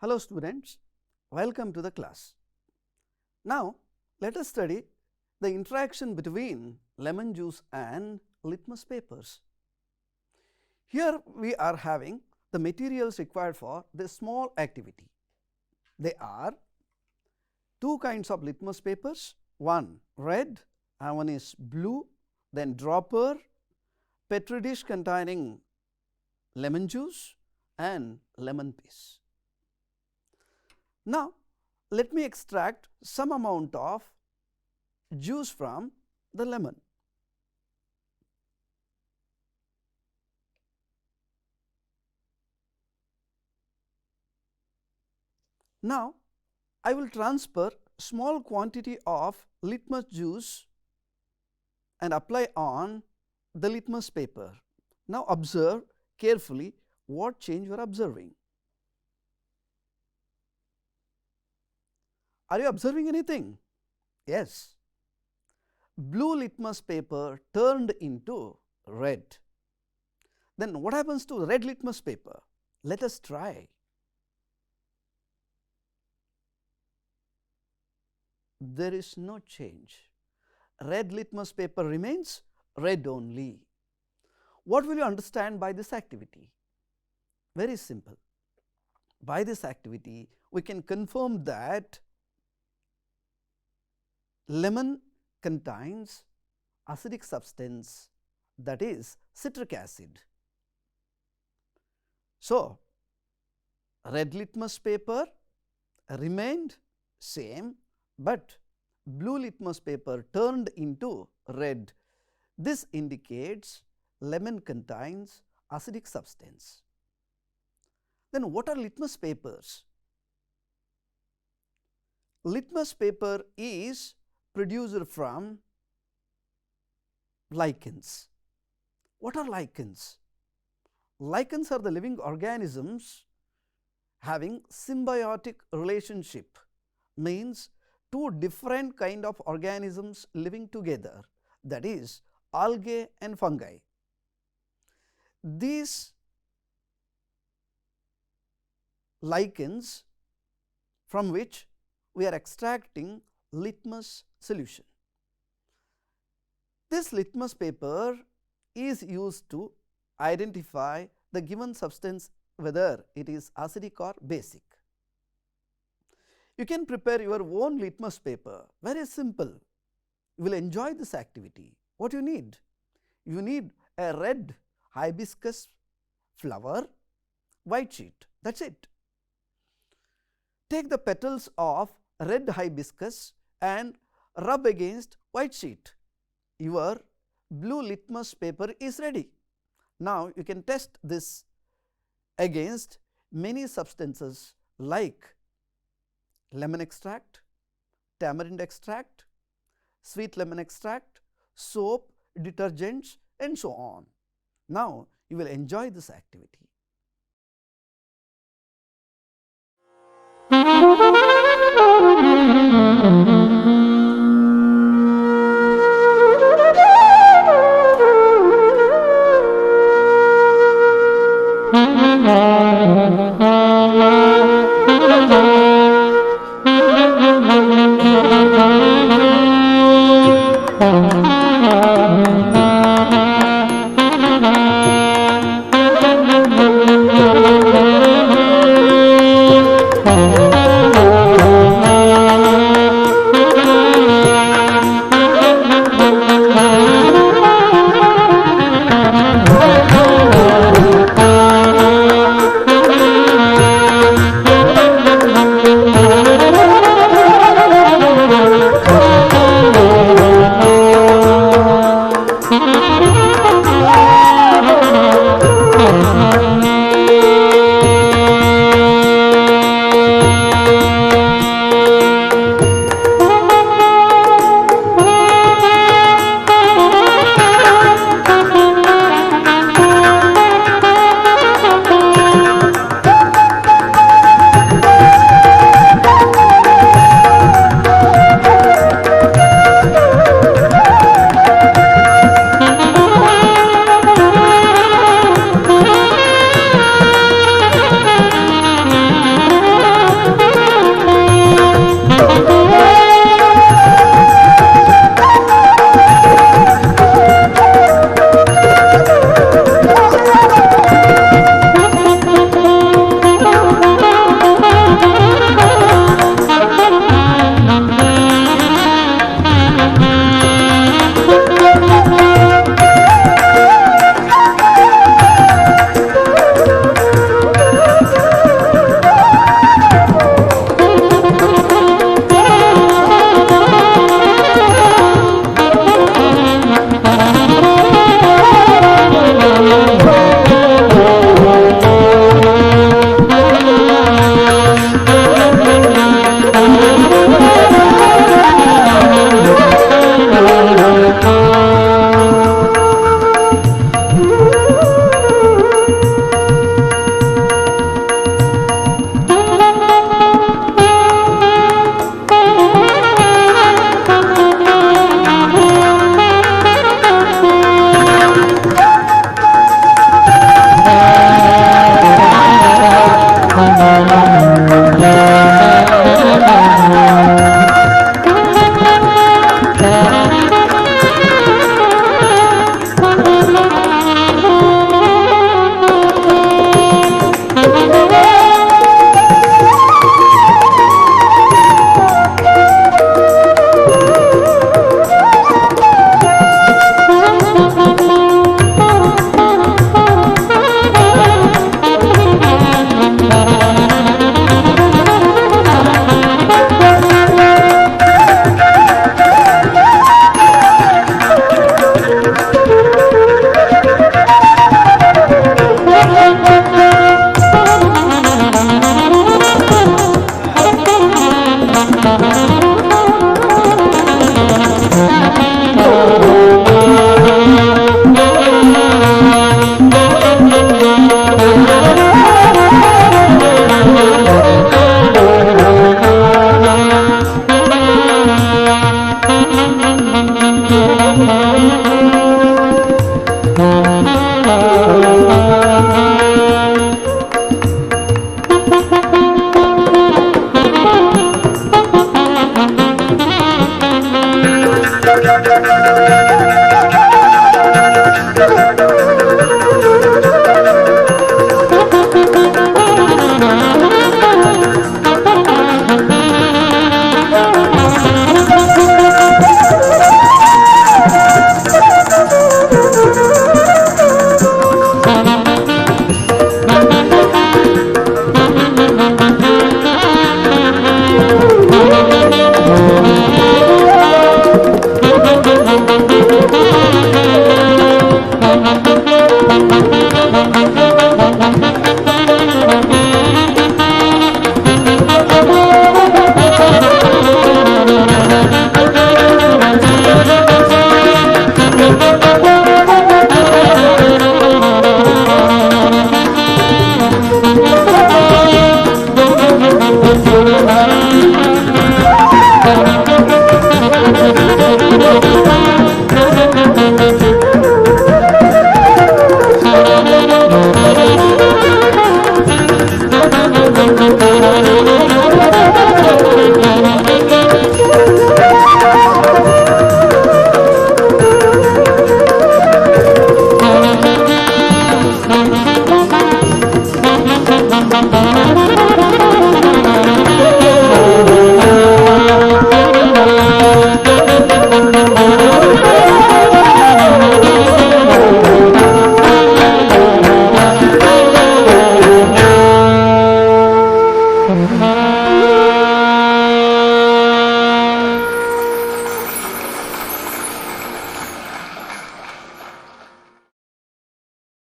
Hello students, welcome to the class. Now let us study the interaction between lemon juice and litmus papers. Here we are having the materials required for this small activity. They are two kinds of litmus papers, one red and one is blue, then dropper, petri dish containing lemon juice and lemon paste. Now let me extract some amount of juice from the lemon. Now I will transfer small quantity of litmus juice and apply on the litmus paper. Now observe carefully what change you are observing. Are you observing anything? Yes. Blue litmus paper turned into red. Then what happens to red litmus paper? Let us try. There is no change. Red litmus paper remains red only. What will you understand by this activity? Very simple. By this activity, we can confirm that lemon contains acidic substance, that is citric acid. So, red litmus paper remained same, but blue litmus paper turned into red. This indicates lemon contains acidic substance. Then what are litmus papers? Litmus paper is produced from lichens. What are lichens? Lichens are the living organisms having symbiotic relationship, means two different kind of organisms living together, that is algae and fungi. These lichens from which we are extracting litmus solution. This litmus paper is used to identify the given substance whether it is acidic or basic. You can prepare your own litmus paper, very simple. You will enjoy this activity. What you need? You need a red hibiscus flower, white sheet, that is it. Take the petals of red hibiscus and rub against white sheet. Your blue litmus paper is ready. Now you can test this against many substances like lemon extract, tamarind extract, sweet lemon extract, soap, detergents and so on. Now you will enjoy this activity. Thank you.